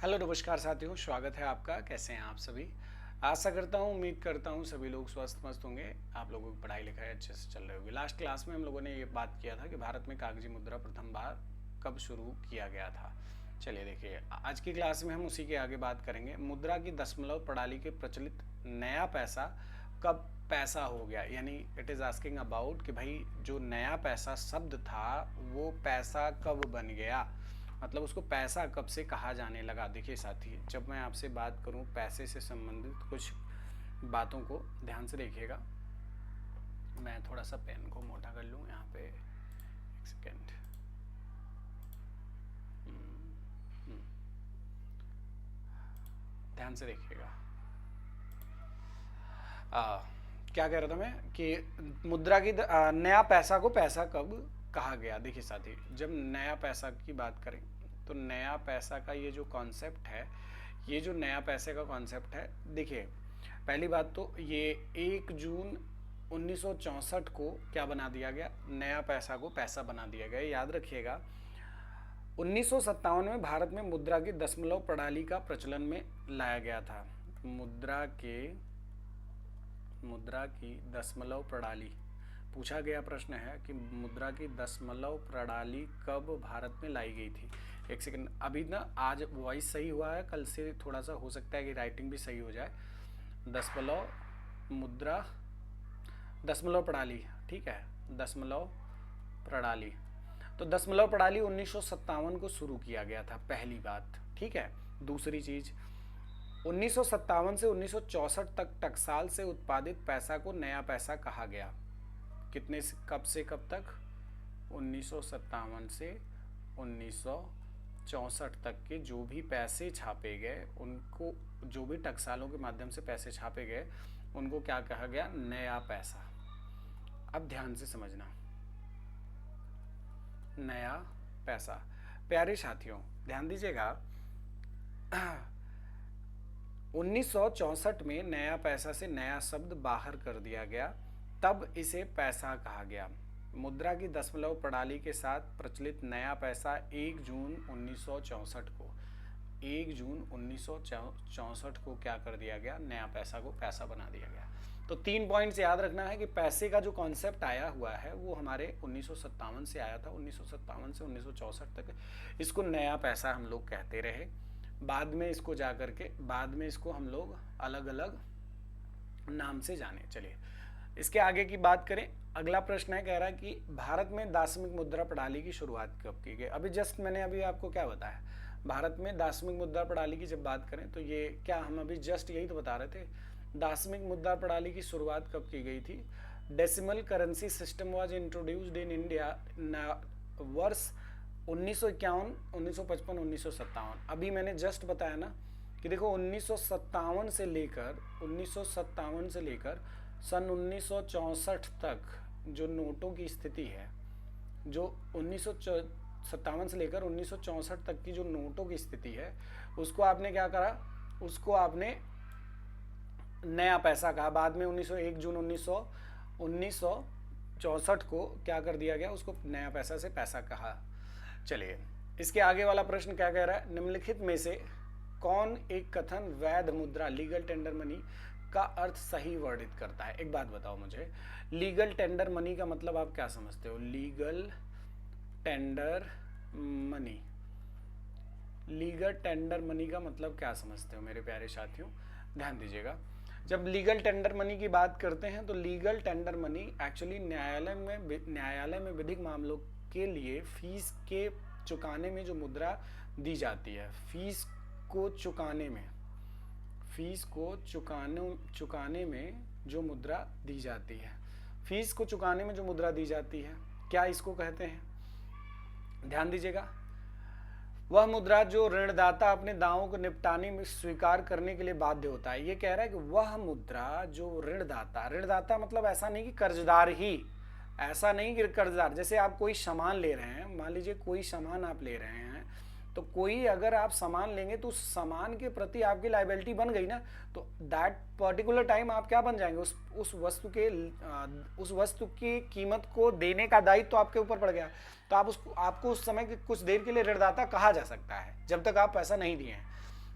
Hello नमस्कार साथियों, स्वागत है आपका। कैसे हैं आप सभी? आशा करता हूँ, उम्मीद करता हूँ सभी लोग स्वस्थ मस्त होंगे। आप लोगों की पढ़ाई लिखाई अच्छे से चल रही होगी। लास्ट क्लास में हम लोगों ने ये बात किया था कि भारत में कागजी मुद्रा प्रथम बार कब शुरू किया गया था। चलिए देखिए, आज की क्लास में हम उसी के आगे बात करेंगे। मुद्रा की दशमलव प्रणाली के प्रचलित नया पैसा कब पैसा हो गया, यानी इट इज़ आस्किंग अबाउट कि भाई जो नया पैसा शब्द था वो पैसा कब बन गया, मतलब उसको पैसा कब से कहा जाने लगा। देखिए साथी, जब मैं आपसे बात करूं पैसे से संबंधित कुछ बातों को ध्यान से देखिएगा। मैं थोड़ा सा पेन को मोटा कर लूं यहाँ पे, एक सेकेंड। ध्यान से देखिएगा। क्या कह रहा था मैं कि मुद्रा की नया पैसा को पैसा कब कहा गया। देखिए साथी, जब नया पैसा की बात करें तो नया पैसा का ये जो कॉन्सेप्ट है, ये जो नया पैसे का कॉन्सेप्ट है, देखिए पहली बात तो ये 1 जून 1964 को क्या बना दिया गया, नया पैसा को पैसा बना दिया गया। याद रखिएगा, 1957 में भारत में मुद्रा की दशमलव प्रणाली का प्रचलन में लाया गया था। मुद्रा की दशमलव प्रणाली पूछा गया प्रश्न है कि मुद्रा की दशमलव प्रणाली कब भारत में लाई गई थी। एक सेकंड, अभी ना आज वॉइस सही हुआ है, कल से थोड़ा सा हो सकता है कि राइटिंग भी सही हो जाए। दशमलव मुद्रा दशमलव प्रणाली, ठीक है, दशमलव प्रणाली। तो दशमलव प्रणाली 1957 को शुरू किया गया था, पहली बात, ठीक है। दूसरी चीज, 1957 से 1964 तक टकसाल से उत्पादित पैसा को नया पैसा कहा गया। कितने से कब तक? 1957 से 1964 तक के जो भी पैसे छापे गए, उनको जो भी टकसालों के माध्यम से पैसे छापे गए, उनको क्या कहा गया? नया पैसा। अब ध्यान से समझना, नया पैसा। प्यारे साथियों ध्यान दीजिएगा, 1964 में नया पैसा से नया शब्द बाहर कर दिया गया, तब इसे पैसा कहा गया। मुद्रा की दशमलव प्रणाली के साथ प्रचलित नया पैसा 1 जून 1964 को 1 जून 1964 को क्या कर दिया गया? नया पैसा को पैसा बना दिया गया। तो 3 पॉइंट्स याद रखना है कि पैसे का जो कॉन्सेप्ट आया हुआ है वो हमारे 1957 से आया था। 1957 से 1964 तक इसको नया पैसा हम लोग कहते रहे। बाद में इसको जाकर के इसको हम लोग अलग अलग नाम से जाने। चलिए इसके आगे की बात करें। अगला प्रश्न है, कह रहा है कि भारत में दार्शनिक मुद्रा प्रणाली की शुरुआत कब की गई। मैंने अभी आपको क्या बताया, भारत में दार्शनिक मुद्रा प्रणाली की जब बात करें तो ये क्या, हम अभी जस्ट यही तो बता रहे थे, दार्शनिक मुद्रा प्रणाली की शुरुआत कब की गई थी। Decimal currency system was introduced in India वर्ष 1951, 1955, 1957। अभी मैंने जस्ट बताया ना कि देखो 1957 से लेकर सन 1964 तक जो नोटों की स्थिति है, जो 1957 से लेकर 1964 तक की जो नोटों की स्थिति है, उसको आपने क्या करा, उसको आपने नया पैसा कहा। बाद में 1 जून 1964 को क्या कर दिया गया, उसको नया पैसा से पैसा कहा। चलिए इसके आगे वाला प्रश्न क्या कह रहा है, निम्नलिखित में से कौन एक कथन वैध मुद्रा लीगल टेंडर मनी का अर्थ सही वर्णित करता है। एक बात बताओ मुझे, लीगल टेंडर मनी का मतलब आप क्या समझते हो? लीगल टेंडर मनी का मतलब क्या समझते हो मेरे प्यारे साथियों? ध्यान दीजिएगा, जब लीगल टेंडर मनी की बात करते हैं तो लीगल टेंडर मनी एक्चुअली न्यायालय में विधिक मामलों के लिए फीस के चुकाने में जो मुद्रा दी जाती है, फीस को चुकाने में जो मुद्रा दी जाती है, फीस को चुकाने में जो मुद्रा दी जाती है, क्या इसको कहते हैं? ध्यान दीजिएगा, वह मुद्रा जो ऋणदाता अपने दावों को निपटाने में स्वीकार करने के लिए बाध्य होता है। ये कह रहा है कि वह मुद्रा जो ऋणदाता मतलब ऐसा नहीं कि कर्जदार, जैसे आप कोई सामान ले रहे हैं, मान लीजिए कोई सामान आप ले रहे हैं तो कोई अगर आप सामान लेंगे तो उस सामान के प्रति आपकी लाइबिलिटी बन गई ना, तो दैट पर्टिकुलर टाइम आप क्या बन जाएंगे, उस वस्तु की कीमत को देने का दायित्व तो आपके ऊपर पड़ गया। तो आपको उस समय के कुछ देर के लिए ऋणदाता कहा जा सकता है जब तक आप पैसा नहीं दिए हैं।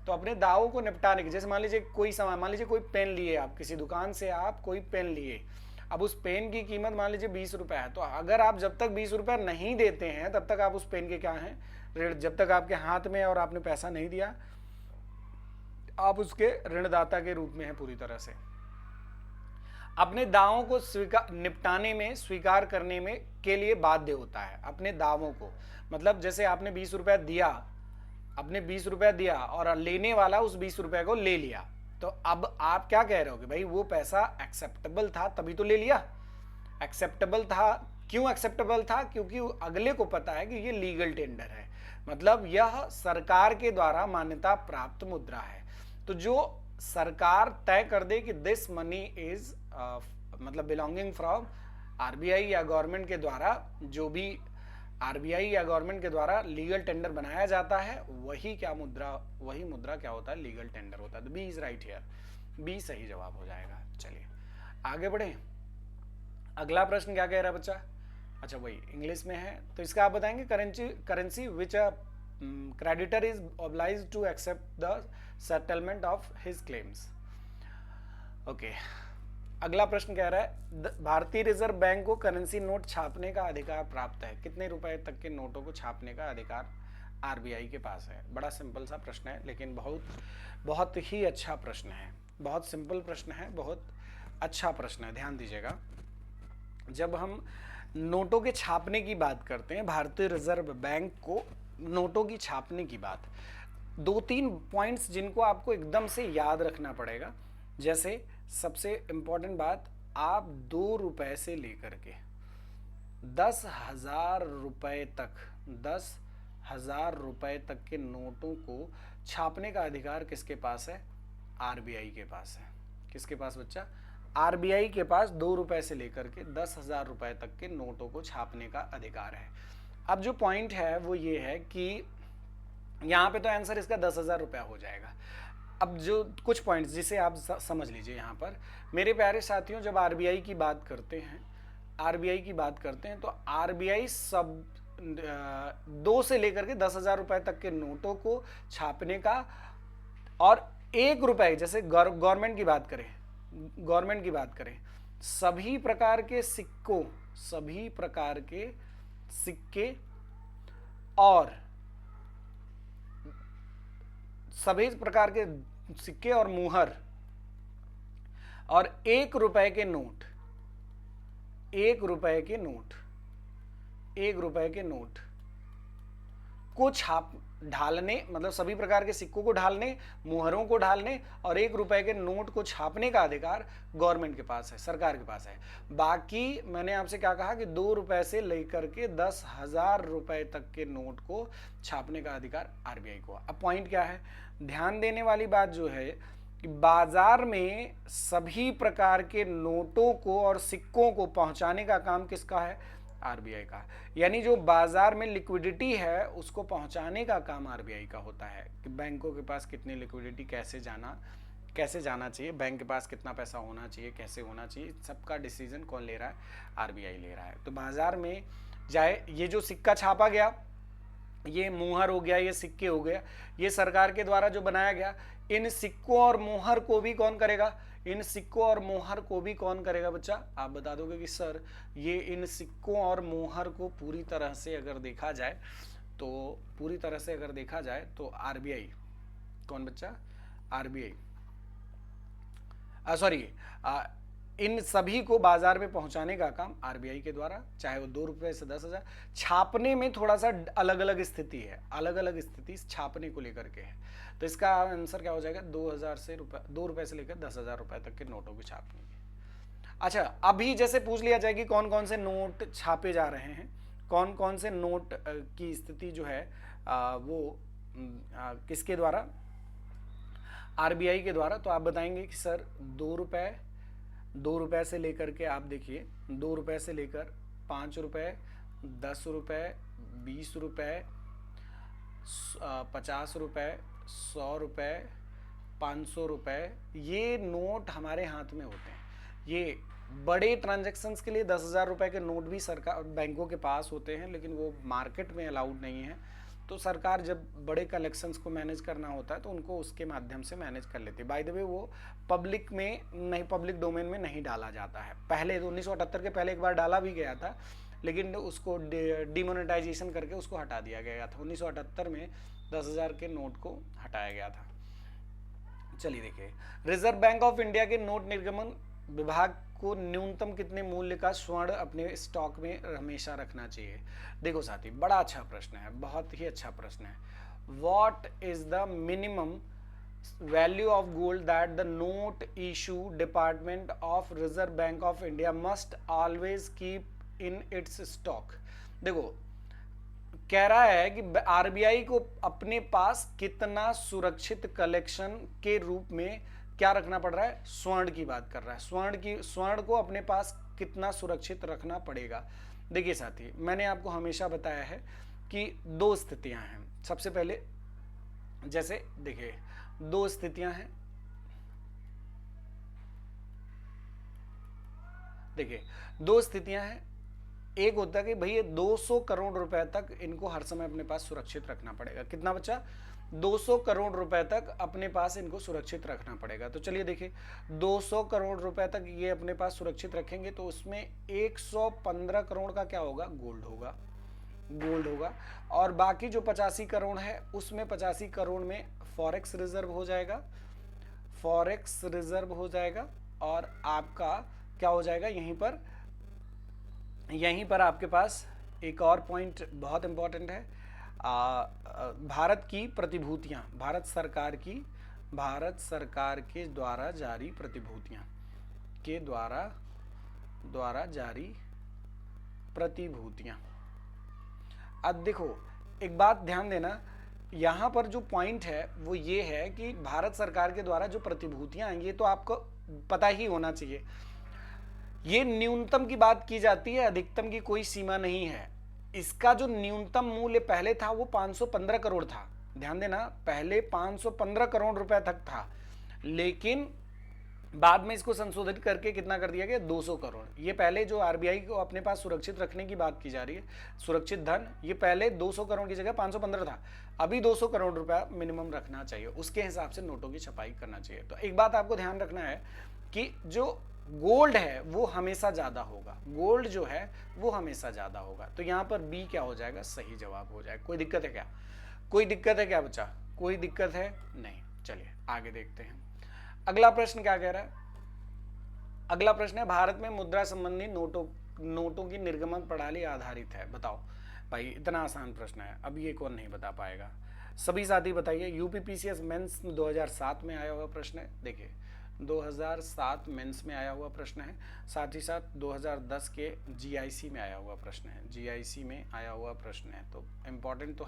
तो अपने दावों को निपटाने के, जैसे मान लीजिए कोई सामान, मान लीजिए कोई पेन लिए आप किसी दुकान से, आप कोई पेन लिए, अब उस पेन की कीमत मान लीजिए 20 रुपए है, तो अगर आप जब तक 20 रुपए नहीं देते हैं तब तक आप उस पेन के क्या हैं, ऋण, जब तक आपके हाथ में और आपने पैसा नहीं दिया आप उसके ऋणदाता के रूप में हैं पूरी तरह से। अपने दावों को निपटाने में, स्वीकार करने में के लिए बाध्य होता है अपने दावों को। मतलब जैसे आपने 20 रुपया दिया, आपने 20 रुपया दिया और लेने वाला उस 20 रुपए को ले लिया, तो अब आप क्या कह रहे हो कि भाई वो पैसा एक्सेप्टेबल था तभी तो ले लिया। एक्सेप्टेबल था, क्यों एक्सेप्टेबल था? क्योंकि अगले को पता है कि ये लीगल टेंडर है, मतलब यह सरकार के द्वारा मान्यता प्राप्त मुद्रा है। तो जो सरकार तय कर दे कि दिस मनी इज मतलब बिलोंगिंग फ्रॉम आरबीआई या गवर्नमेंट के द्वारा, जो भी आरबीआई या गवर्नमेंट के द्वारा लीगल टेंडर बनाया जाता है, वही मुद्रा क्या होता है, लीगल टेंडर होता है। तो B is right here, B सही जवाब हो जाएगा। चलिए आगे बढ़े। अगला प्रश्न क्या कह रहा है बच्चा? अच्छा वही इंग्लिश में है, तो इसका आप बताएंगे currency which a creditor is obliged to accept the settlement of his claims. Okay, अगला प्रश्न कह रहा है भारतीय रिजर्व बैंक को करेंसी नोट छापने का अधिकार प्राप्त है। कितने रुपए तक के नोटों को छापने का अधिकार आरबीआई के पास है? बड़ा सिंपल सा प्रश्न है, लेकिन बहुत ही अच्छा प्रश्न है। बहुत सिंपल प्रश्न है, बहुत अच्छा प्रश्न है, ध्यान दीजिएगा। जब हम नोटों के छापने की बात करते हैं, भारतीय रिजर्व बैंक को नोटों की छापने की बात, 2-3 पॉइंट्स जिनको आपको एकदम से याद रखना पड़ेगा। जैसे सबसे इंपॉर्टेंट बात, आप 2 रुपए से लेकर के 10,000 रुपए तक, 10,000 रुपए तक के नोटों को छापने का अधिकार किसके पास है? आरबीआई के पास है। किसके पास बच्चा? आरबीआई के पास 2 रुपए से लेकर के 10,000 रुपए तक के नोटों को छापने का अधिकार है। अब जो पॉइंट है वो ये है कि यहाँ पे तो आंसर इसका 10,000 रुपया हो जाएगा। अब जो कुछ पॉइंट्स जिसे आप समझ लीजिए यहाँ पर, मेरे प्यारे साथियों, जब आरबीआई की बात करते हैं, तो आरबीआई सब 2 से लेकर के 10,000 रुपए तक के नोटों को छापने का, और 1 रुपए, जैसे गवर्नमेंट की बात करें, सभी प्रकार के सिक्के और सभी प्रकार के सिक्के और मुहर और 1 रुपए के नोट, 1 रुपए के नोट को ढालने, मतलब सभी प्रकार के सिक्कों को ढालने, मुहरों को ढालने और 1 रुपए के नोट को छापने का अधिकार गवर्नमेंट के पास है, सरकार के पास है। बाकी मैंने आपसे क्या कहा कि 2 रुपए से लेकर के 10,000 रुपए तक के नोट को छापने का अधिकार आरबीआई को। अब पॉइंट क्या है, ध्यान देने वाली बात जो है कि बाजार में सभी प्रकार के नोटों को और सिक्कों को पहुंचाने का काम किसका है? आरबीआई का। यानी जो बाजार में लिक्विडिटी है उसको पहुंचाने का काम आरबीआई का होता है कि बैंकों के पास कितनी लिक्विडिटी, कैसे जाना चाहिए, बैंक के पास कितना पैसा होना चाहिए, कैसे होना चाहिए, सबका डिसीजन कौन ले रहा है? आरबीआई ले रहा है। तो बाजार में जाए, ये जो सिक्का छापा गया, ये मुहर हो गया, ये सिक्के हो गया, ये सरकार के द्वारा जो बनाया गया, इन सिक्कों और मुहर को भी कौन करेगा? बच्चा? आप बता दोगे कि सर ये इन सिक्कों और मुहर को पूरी तरह से अगर देखा जाए तो आरबीआई, कौन बच्चा? आरबीआई, इन सभी को बाजार में पहुंचाने का काम आरबीआई के द्वारा, चाहे वो 2 रुपए से 10,000। छापने में थोड़ा सा अलग अलग स्थिति है, छापने को लेकर के है। तो इसका आंसर क्या हो जाएगा? 2 रुपए से लेकर 10,000 रुपए तक के नोटों की छापने की। अच्छा, अभी जैसे पूछ लिया जाए कि कौन कौन से नोट छापे जा रहे हैं, कौन कौन से नोट की स्थिति जो है वो किसके द्वारा? आरबीआई के द्वारा। तो आप बताएंगे कि सर 2 रुपए से लेकर के, आप देखिए 2 रुपए से लेकर 5 रुपए, 10 रुपए, 20 रुपए, 50 रुपये, 100 रुपये, 500 रुपये, ये नोट हमारे हाथ में होते हैं। ये बड़े ट्रांजैक्शंस के लिए 10,000 रुपये के नोट भी सरकार बैंकों के पास होते हैं, लेकिन वो मार्केट में अलाउड नहीं है। तो सरकार जब बड़े कलेक्शंस को मैनेज करना होता है तो उनको उसके माध्यम से मैनेज कर लेती है। बाय द वे वो पब्लिक में नहीं, पब्लिक डोमेन में नहीं डाला जाता है। पहले 1978 के पहले एक बार डाला भी गया था, लेकिन उसको डिमोनेटाइजेशन करके उसको हटा दिया गया था। 1978 में 10,000 के नोट को हटाया गया था। चलिए देखिए, रिजर्व बैंक ऑफ इंडिया के नोट निर्गमन विभाग को न्यूनतम कितने मूल्य का स्वर्ण अपने स्टॉक में हमेशा रखना चाहिए? देखो साथी, बड़ा अच्छा प्रश्न है, बहुत ही अच्छा प्रश्न है। What is the minimum value of gold that the note issue department of reserve bank of India must always keep in its stock? देखो, कह रहा है कि आरबीआई को अपने पास कितना सुरक्षित कलेक्शन के रूप में क्या रखना पड़ रहा है? स्वर्ण की बात कर रहा है। स्वर्ण को अपने पास कितना सुरक्षित रखना पड़ेगा? देखिए साथी, मैंने आपको हमेशा बताया है कि दो स्थितियां हैं। सबसे पहले जैसे देखिए, दो स्थितियां हैं। देखिए, दो स्थितियां हैं। एक होता है कि भैया 200 करोड़ रुपए तक इनको हर समय अपने पास सुरक्षित रखना पड़ेगा। कितना बच्चा? 200 करोड़ रुपए तक अपने पास इनको सुरक्षित रखना पड़ेगा। तो चलिए देखिए, 200 करोड़ रुपए तक ये अपने पास सुरक्षित रखेंगे तो उसमें 115 करोड़ का क्या होगा? गोल्ड होगा। गोल्ड होगा। और बाकी जो 85 करोड़ है उसमें 85 करोड़ में फॉरेक्स रिजर्व हो जाएगा। फॉरेक्स रिजर्व हो जाएगा। और आपका क्या हो जाएगा? यहीं पर आपके पास एक और पॉइंट बहुत इंपॉर्टेंट है। भारत की प्रतिभूतियां, भारत सरकार के द्वारा जारी प्रतिभूतियां के द्वारा जारी प्रतिभूतियां। अब देखो, एक बात ध्यान देना, यहां पर जो पॉइंट है वो ये है कि भारत सरकार के द्वारा जो प्रतिभूतियां आएंगी, तो आपको पता ही होना चाहिए, ये न्यूनतम की बात की जाती है, अधिकतम की कोई सीमा नहीं है। इसका जो न्यूनतम मूल्य पहले था वो 515 करोड़ था। ध्यान देना, पहले 515 करोड़ रुपए तक था, लेकिन बाद में इसको संशोधित करके कितना कर दिया गया? 200 करोड़। ये पहले जो आरबीआई को अपने पास सुरक्षित रखने की बात की जा रही है, सुरक्षित धन, ये पहले 200 करोड़ की जगह 515 था। अभी 200 करोड़ रुपया मिनिमम रखना चाहिए, उसके हिसाब से नोटों की छपाई करना चाहिए। तो एक बात आपको ध्यान रखना है कि जो गोल्ड है वो हमेशा ज्यादा होगा। गोल्ड जो है वो हमेशा ज्यादा होगा। तो यहां पर बी क्या हो जाएगा? सही जवाब हो जाएगा। कोई दिक्कत है क्या? कोई दिक्कत है क्या बच्चा? कोई दिक्कत है नहीं। चलिए आगे देखते हैं। अगला प्रश्न क्या कह रहा है? अगला प्रश्न है, भारत में मुद्रा संबंधी नोटों की निर्गमन प्रणाली आधारित है। बताओ भाई, इतना आसान प्रश्न है, अब ये कौन नहीं बता पाएगा? सभी साथी बताइए। यूपीपीसीएस मेंस 2007 में आया हुआ प्रश्न है। देखिए, 2007 मेंस में आया हुआ प्रश्न है। साथ ही साथ 2010 के जीआईसी में आया हुआ प्रश्न है। जीआईसी में आया हुआ प्रश्न है, तो इम्पॉर्टेंट तो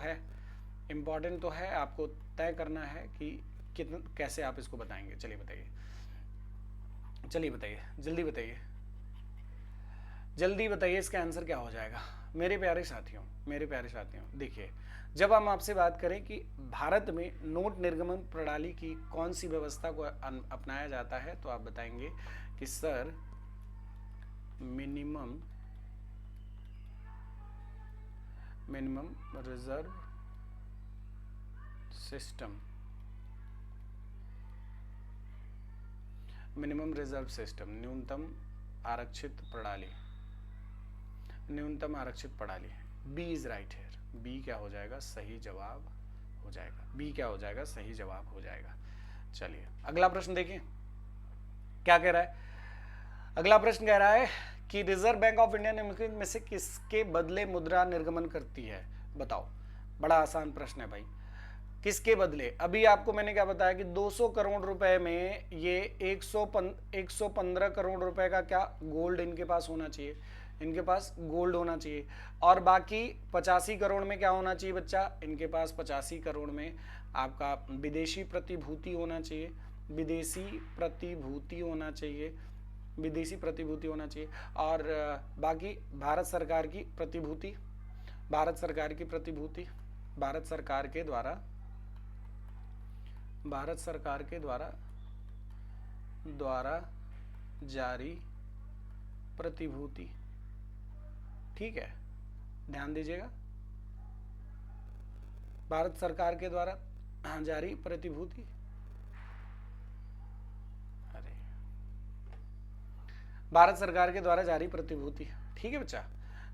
है। आपको तय करना है कि कितना, कैसे आप इसको बताएंगे। चलिए बताइए, जल्दी बताइए इसका आंसर क्या हो जाएगा मेरे प्यारे साथियों। देखिए, जब हम आपसे बात करें कि भारत में नोट निर्गमन प्रणाली की कौन सी व्यवस्था को अपनाया जाता है, तो आप बताएंगे कि सर मिनिमम रिजर्व सिस्टम, न्यूनतम आरक्षित प्रणाली। B is right here. B क्या हो जाएगा? सही जवाब हो जाएगा। चलिए अगला प्रश्न देखिए क्या कह रहा है। अगला प्रश्न कह रहा है कि रिजर्व बैंक ऑफ इंडिया निम्नलिखित में से किसके बदले मुद्रा निर्गमन करती है? बताओ, बड़ा आसान प्रश्न है भाई। किसके बदले? अभी आपको मैंने क्या बताया कि 200 करोड़ रुपए में ये 115 करोड़ रुपए का क्या गोल्ड इनके पास होना चाहिए, इनके पास गोल्ड होना चाहिए। और बाकी 85 करोड़ में क्या होना चाहिए बच्चा? इनके पास 85 करोड़ में आपका विदेशी प्रतिभूति होना चाहिए। और बाकी भारत सरकार की प्रतिभूति, भारत सरकार के द्वारा जारी प्रतिभूति। ठीक है, ध्यान दीजिएगा, भारत सरकार के द्वारा जारी प्रतिभूति। अरे, भारत सरकार के द्वारा जारी प्रतिभूति। ठीक है बच्चा,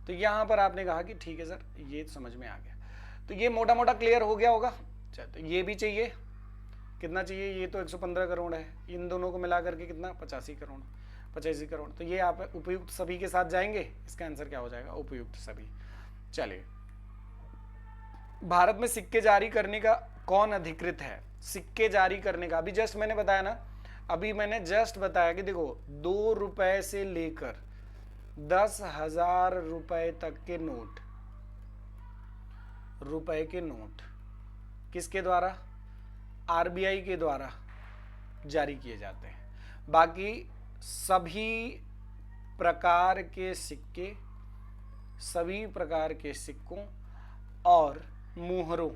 तो यहां पर आपने कहा कि ठीक है सर, ये समझ में आ गया। तो ये मोटा मोटा क्लियर हो गया होगा। अच्छा, तो ये भी चाहिए, कितना चाहिए, ये तो 115 करोड़ है, इन दोनों को मिला करके कितना, 85 करोड़। तो ये आप उपयुक्त सभी के साथ जाएंगे, इसका आंसर क्या हो जाएगा, उपयुक्त सभी। चलिए, भारत में सिक्के जारी करने का कौन अधिकृत है, सिक्के जारी करने का, अभी जस्ट मैंने बताया ना, अभी मैंने जस्ट बताया कि देखो 2 रुपए से लेकर 10,000 रुपए तक के नोट, रुपए के नोट किसके द्वारा, आरबीआई के द्वारा जारी किए जाते हैं। बाकी सभी प्रकार के सिक्के, सभी प्रकार के सिक्कों और मुहरों,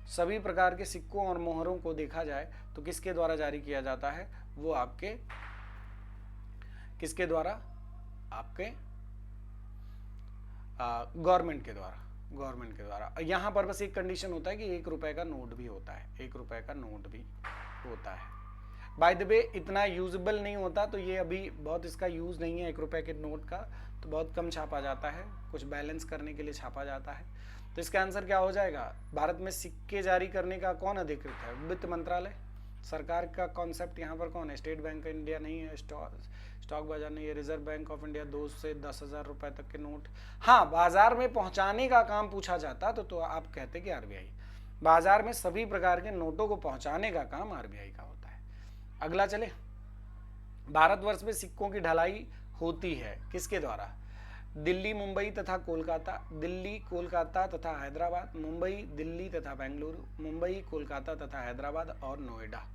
सभी प्रकार के सिक्कों और मोहरों को देखा जाए तो किसके द्वारा जारी किया जाता है, वो आपके किसके द्वारा, आपके गवर्नमेंट के द्वारा। यहां पर बस एक कंडीशन होता है कि 1 रुपए का नोट भी होता है, 1 रुपए का नोट भी होता है। बाय द वे इतना यूजेबल नहीं होता, तो ये अभी बहुत इसका यूज नहीं है 1 रुपए के नोट का, तो बहुत कम छापा जाता है, कुछ बैलेंस करने के लिए छापा जाता है। तो इसका आंसर क्या हो जाएगा, भारत में सिक्के जारी करने का कौन अधिकृत है, वित्त मंत्रालय। सरकार का कॉन्सेप्ट यहाँ पर कौन है, स्टेट बैंक ऑफ इंडिया नहीं है, स्टॉक बाजार नहीं है, रिजर्व बैंक ऑफ इंडिया 2 से 10,000 रुपए तक के नोट। हाँ, बाजार में पहुंचाने का काम पूछा जाता तो आप कहते कि आरबीआई, बाजार में सभी प्रकार के नोटों को पहुंचाने का काम आरबीआई का होता है। अगला चले, भारतवर्ष में सिक्कों की ढलाई होती है किसके द्वारा, दिल्ली, मुंबई तथा कोलकाता, दिल्ली, कोलकाता तथा हैदराबाद, मुंबई, दिल्ली तथा बेंगलुरु, मुंबई, कोलकाता तथा हैदराबाद और नोएडा।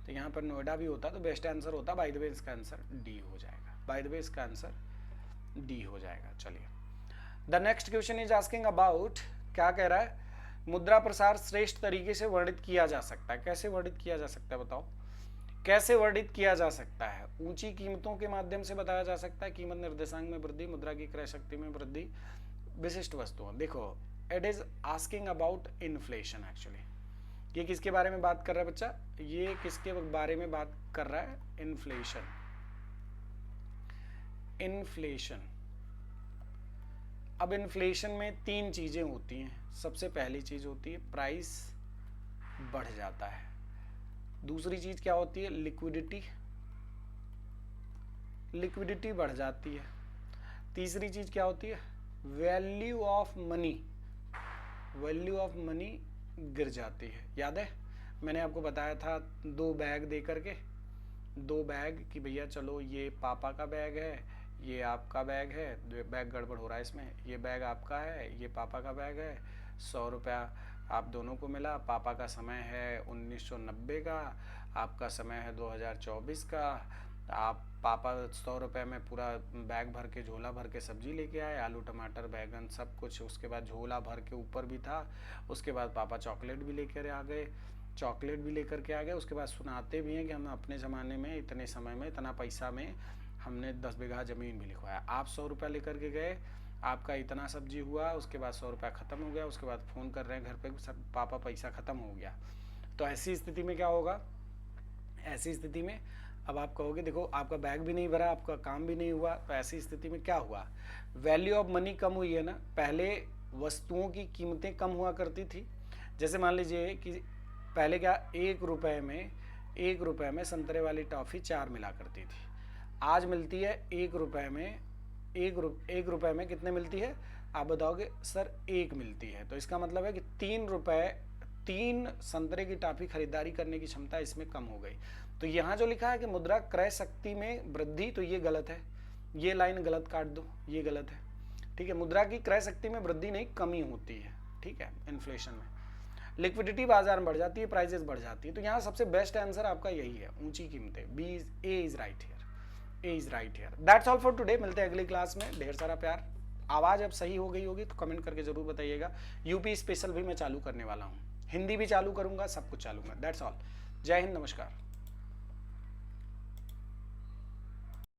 तो यहाँ पर नोएडा भी होता तो बेस्ट आंसर होता, बाय द वे इसका आंसर डी हो जाएगा, बाय द वे इसका आंसर डी हो जाएगा। चलिए, the next question is asking about, क्या कह रहा है, मुद्रा प्रसार श्रेष्ठ तरीके से वर्णित किया जा सकता है। कैसे वर्णित किया जा सकता है बताओ, कैसे वर्णित किया जा सकता है, ऊंची कीमतों के माध्यम से बताया जा सकता है, कीमत निर्देशांक में वृद्धि, मुद्रा की क्रय शक्ति में वृद्धि, विशिष्ट वस्तुओं। देखो, it is asking about inflation. Actually ये किसके बारे में बात कर रहा है बच्चा, ये किसके बारे में बात कर रहा है, इन्फ्लेशन। इन्फ्लेशन, अब इन्फ्लेशन में 3 चीजें होती हैं। सबसे पहली चीज होती है प्राइस बढ़ जाता है, दूसरी चीज क्या होती है, लिक्विडिटी, लिक्विडिटी बढ़ जाती है, तीसरी चीज क्या होती है, value of money, value of money गिर जाती है। याद है मैंने आपको बताया था 2 बैग दे करके, 2 बैग कि भैया चलो ये पापा का बैग है, ये आपका बैग है, बैग गड़बड़ हो रहा है इसमें, ये बैग आपका है, ये पापा का बैग है, 100 रुपया आप दोनों को मिला, पापा का समय है 1990 का, आपका समय है 2024 का, आप पापा 100 रुपये में पूरा बैग भर के, झोला भर के सब्जी लेके आए, आलू टमाटर बैगन सब कुछ, उसके बाद झोला भर के ऊपर भी था, उसके बाद पापा चॉकलेट भी लेकर आ गए, चॉकलेट भी लेकर के आ गए, उसके बाद सुनाते भी हैं कि हम अपने ज़माने में इतने समय में इतना पैसा में हमने 10 बीघा ज़मीन भी लिखवाया। आप 100 रुपया लेकर के गए, आपका इतना सब्जी हुआ, उसके बाद 100 रुपया ख़त्म हो गया, उसके बाद फ़ोन कर रहे हैं घर पे सब पापा पैसा ख़त्म हो गया। तो ऐसी स्थिति में क्या होगा, ऐसी स्थिति में अब आप कहोगे देखो आपका बैग भी नहीं भरा, आपका काम भी नहीं हुआ, तो ऐसी स्थिति में क्या हुआ, वैल्यू ऑफ मनी कम हुई है ना। पहले वस्तुओं की कीमतें कम हुआ करती थी, जैसे मान लीजिए कि पहले क्या 1 रुपये में संतरे वाली टॉफ़ी 4 मिला करती थी, आज मिलती है 1 रुपये में, 1 रुपये में कितने मिलती है, आप बताओगे सर 1 मिलती है। तो इसका मतलब है कि 3 रुपये 3 संतरे की टॉफ़ी खरीदारी करने की क्षमता इसमें कम हो गई। तो यहाँ जो लिखा है कि मुद्रा क्रय शक्ति में वृद्धि, तो ये गलत है, ये लाइन गलत काट दो, ये गलत है, ठीक है। मुद्रा की क्रय शक्ति में वृद्धि नहीं, कमी होती है, ठीक है। इन्फ्लेशन में लिक्विडिटी बाजार में बढ़ जाती है, प्राइसेस बढ़ जाती है। तो यहाँ सबसे बेस्ट आंसर आपका यही है, ऊंची कीमतें, A is right here, A is right here. That's all for today, मिलते हैं अगली क्लास में, ढेर सारा प्यार। आवाज़ अब सही हो गई होगी तो कमेंट करके ज़रूर बताइएगा। यूपी स्पेशल भी मैं चालू करने वाला हूँ, हिंदी भी चालू करूँगा, सब कुछ चालूंगा। That's all. जय हिंद, नमस्कार।